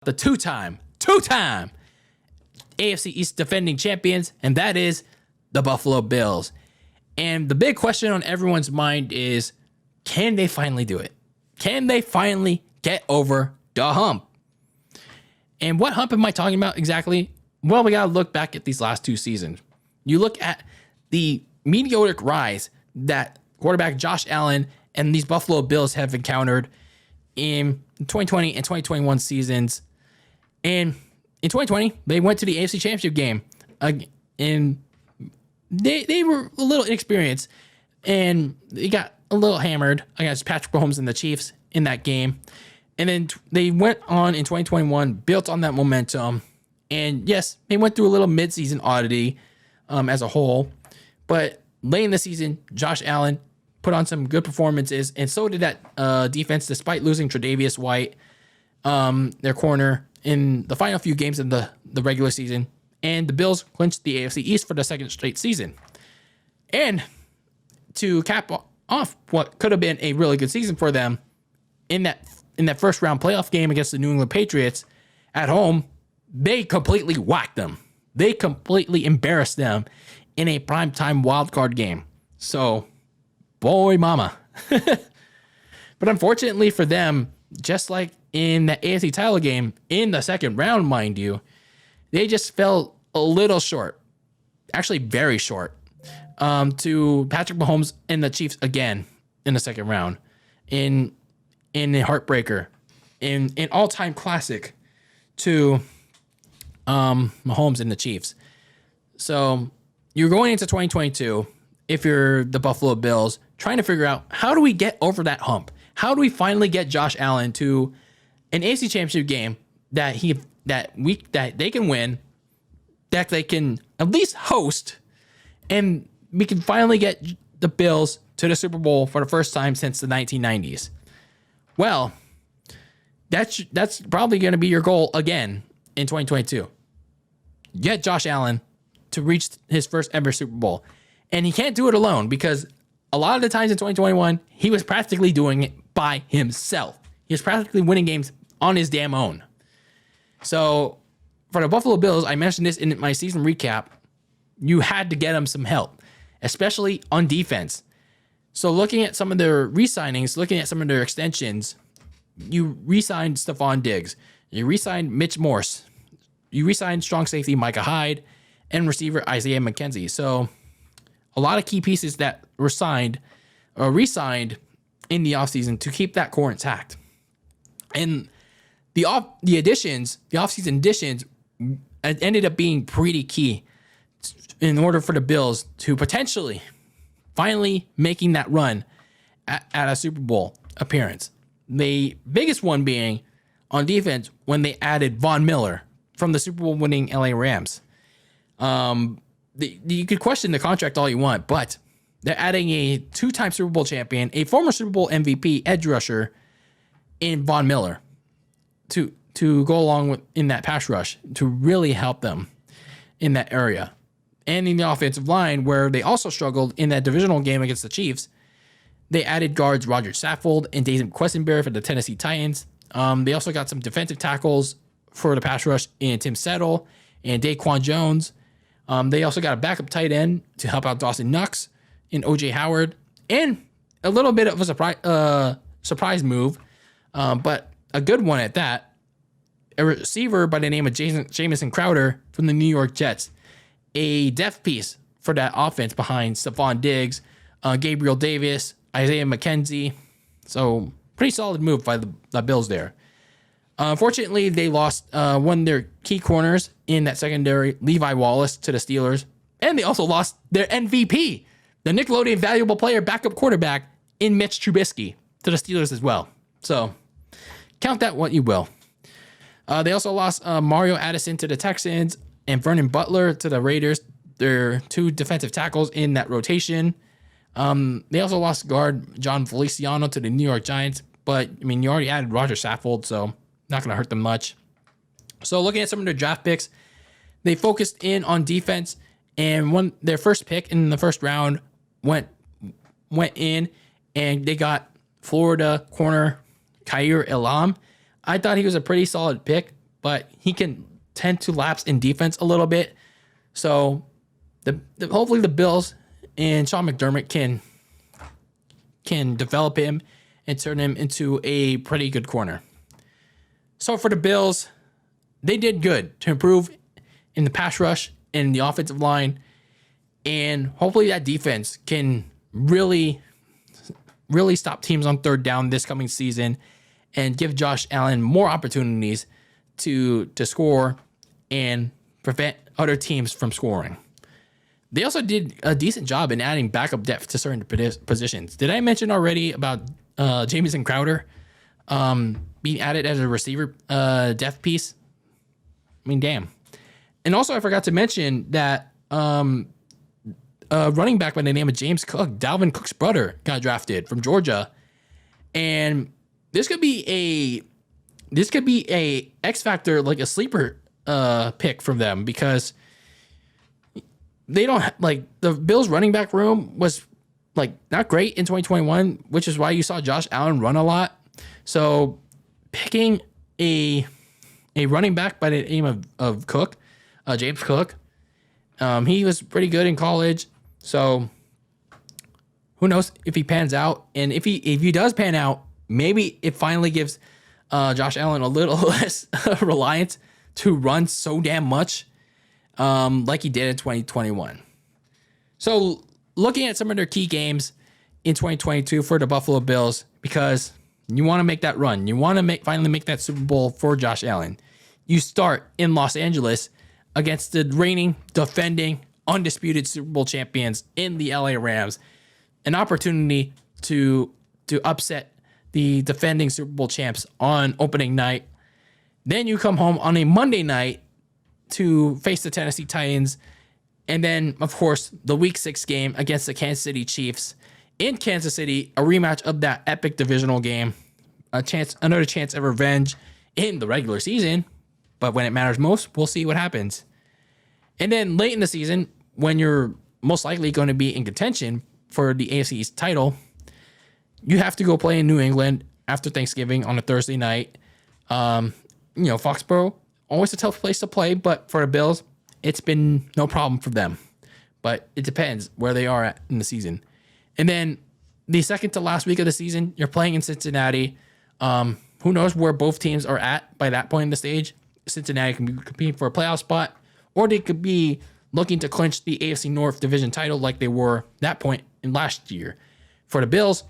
the two-time AFC East defending champions, and that is the Buffalo Bills. And the big question on everyone's mind is, can they finally do it? Can they finally get over the hump? And what hump am I talking about exactly? Well, we got to look back at these last two seasons. You look at the meteoric rise that quarterback Josh Allen and these Buffalo Bills have encountered in 2020 and 2021 seasons. And in 2020, they went to the AFC Championship game. And they were a little inexperienced. And they got a little hammered against Patrick Mahomes and the Chiefs in that game. And then they went on in 2021, built on that momentum. And yes, they went through a little midseason oddity as a whole. But late in the season, Josh Allen put on some good performances. And so did that defense, despite losing Tre'Davious White, their corner, in the final few games of the regular season. And the Bills clinched the AFC East for the second straight season. And to cap off what could have been a really good season for them, in that first round playoff game against the New England Patriots at home, they completely whacked them. They completely embarrassed them in a primetime wildcard game. So, boy mama. But unfortunately for them, just like in the AFC title game in the second round, mind you, they just fell a little short. Actually, very short. To Patrick Mahomes and the Chiefs again in the second round. In a heartbreaker. In an all-time classic to Mahomes and the Chiefs. So you're going into 2022, if you're the Buffalo Bills, trying to figure out, how do we get over that hump? How do we finally get Josh Allen to an AFC Championship game that they can win, that they can at least host, and we can finally get the Bills to the Super Bowl for the first time since the 1990s? Well, that's probably going to be your goal again in 2022. Get Josh Allen to reach his first ever Super Bowl. And he can't do it alone, because a lot of the times in 2021, he was practically doing it by himself. He was practically winning games on his damn own. So for the Buffalo Bills, I mentioned this in my season recap, you had to get him some help, especially on defense. So looking at some of their re-signings, looking at some of their extensions, you re-signed Stephon Diggs, you re-signed Mitch Morse, you re-signed strong safety Micah Hyde, and receiver Isaiah McKenzie. So a lot of key pieces that were signed or re-signed in the offseason to keep that core intact. And the offseason additions ended up being pretty key in order for the Bills to potentially finally making that run at a Super Bowl appearance. The biggest one being on defense when they added Von Miller from the Super Bowl winning LA Rams. You could question the contract all you want, but they're adding a two-time Super Bowl champion, a former Super Bowl MVP edge rusher in Von Miller to go along with in that pass rush to really help them in that area. And in the offensive line, where they also struggled in that divisional game against the Chiefs, they added guards Roger Saffold and David Questenberry for the Tennessee Titans. They also got some defensive tackles for the pass rush in Tim Settle and Daquan Jones. They also got a backup tight end to help out Dawson Knox and O.J. Howard, and a little bit of a surprise move, but a good one at that. A receiver by the name of Jamison Crowder from the New York Jets, a depth piece for that offense behind Stephon Diggs, Gabriel Davis, Isaiah McKenzie. So pretty solid move by the Bills there. Unfortunately, they lost one of their key corners in that secondary, Levi Wallace, to the Steelers. And they also lost their MVP, the Nickelodeon valuable player, backup quarterback in Mitch Trubisky, to the Steelers as well. So count that what you will. They also lost Mario Addison to the Texans and Vernon Butler to the Raiders. They're two defensive tackles in that rotation. They also lost guard John Feliciano to the New York Giants. But, I mean, you already added Roger Saffold, so not going to hurt them much. So looking at some of their draft picks, they focused in on defense, and their first pick in the first round went in, and they got Florida corner Kair Elam. I thought he was a pretty solid pick, but he can tend to lapse in defense a little bit. So hopefully the Bills and Sean McDermott can develop him and turn him into a pretty good corner. So for the Bills, they did good to improve in the pass rush and the offensive line. And hopefully that defense can really stop teams on third down this coming season and give Josh Allen more opportunities to score and prevent other teams from scoring. They also did a decent job in adding backup depth to certain positions. Did I mention already about Jamison Crowder being added as a receiver depth piece? I mean, damn. And also, I forgot to mention that running back by the name of James Cook, Dalvin Cook's brother, got drafted from Georgia, and this could be a X factor, like a sleeper pick from them, because they don't the Bills running back room was not great in 2021, which is why you saw Josh Allen run a lot. So picking a running back by the name of Cook, James Cook, he was pretty good in college. So who knows if he pans out, and if he does pan out, maybe it finally gives Josh Allen a little less reliance to run so damn much, like he did in 2021. So looking at some of their key games in 2022 for the Buffalo Bills, because you want to make that run, you want to finally make that Super Bowl for Josh Allen. You start in Los Angeles against the reigning, defending, undisputed Super Bowl champions in the LA Rams, an opportunity to upset the defending Super Bowl champs on opening night. Then you come home on a Monday night to face the Tennessee Titans. And then, of course, the Week 6 game against the Kansas City Chiefs in Kansas City, a rematch of that epic divisional game, another chance of revenge in the regular season. But when it matters most, we'll see what happens. And then late in the season, when you're most likely going to be in contention for the AFC East title, you have to go play in New England after Thanksgiving on a Thursday night. Foxborough, always a tough place to play, but for the Bills, it's been no problem for them. But it depends where they are at in the season. And then the second to last week of the season, you're playing in Cincinnati. Who knows where both teams are at by that point in the stage. Cincinnati can be competing for a playoff spot, or they could be looking to clinch the AFC North division title like they were that point in last year. For the Bills,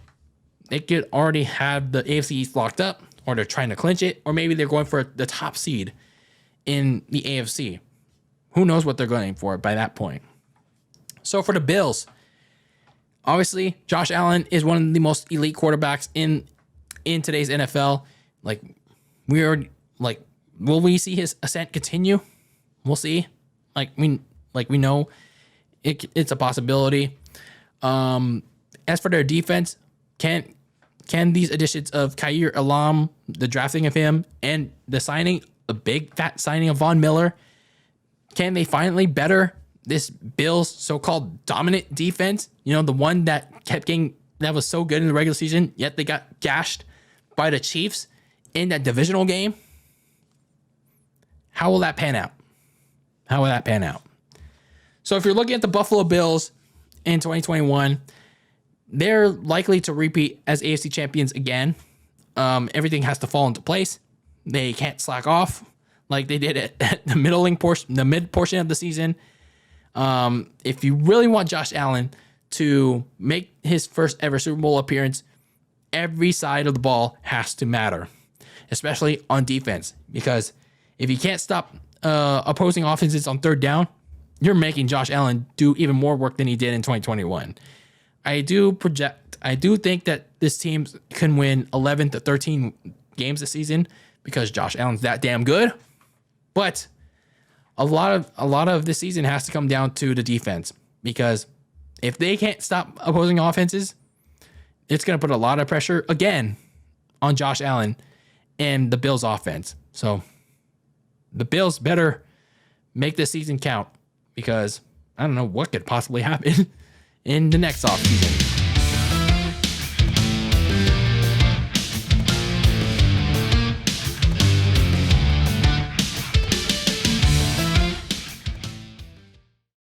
they could already have the AFC East locked up, or they're trying to clinch it, or maybe they're going for the top seed in the AFC. Who knows what they're going for by that point. So for the Bills, obviously, Josh Allen is one of the most elite quarterbacks in today's NFL. Will we see his ascent continue? We'll see. We know it's a possibility. As for their defense, can these additions of Kair Elam, the drafting of him, and the big fat signing of Von Miller, can they finally better this Bills so-called dominant defense? The one that was so good in the regular season, yet they got gashed by the Chiefs in that divisional game. How will that pan out? So if you're looking at the Buffalo Bills in 2021, they're likely to repeat as AFC champions again. Everything has to fall into place. They can't slack off like they did at the mid portion of the season. If you really want Josh Allen to make his first ever Super Bowl appearance, every side of the ball has to matter, especially on defense. Because if you can't stop opposing offenses on third down, you're making Josh Allen do even more work than he did in 2021. I do think that this team can win 11 to 13 games this season because Josh Allen's that damn good. But a lot of this season has to come down to the defense, because if they can't stop opposing offenses, it's going to put a lot of pressure again on Josh Allen and the Bills offense. So the Bills better make this season count, because I don't know what could possibly happen in the next offseason.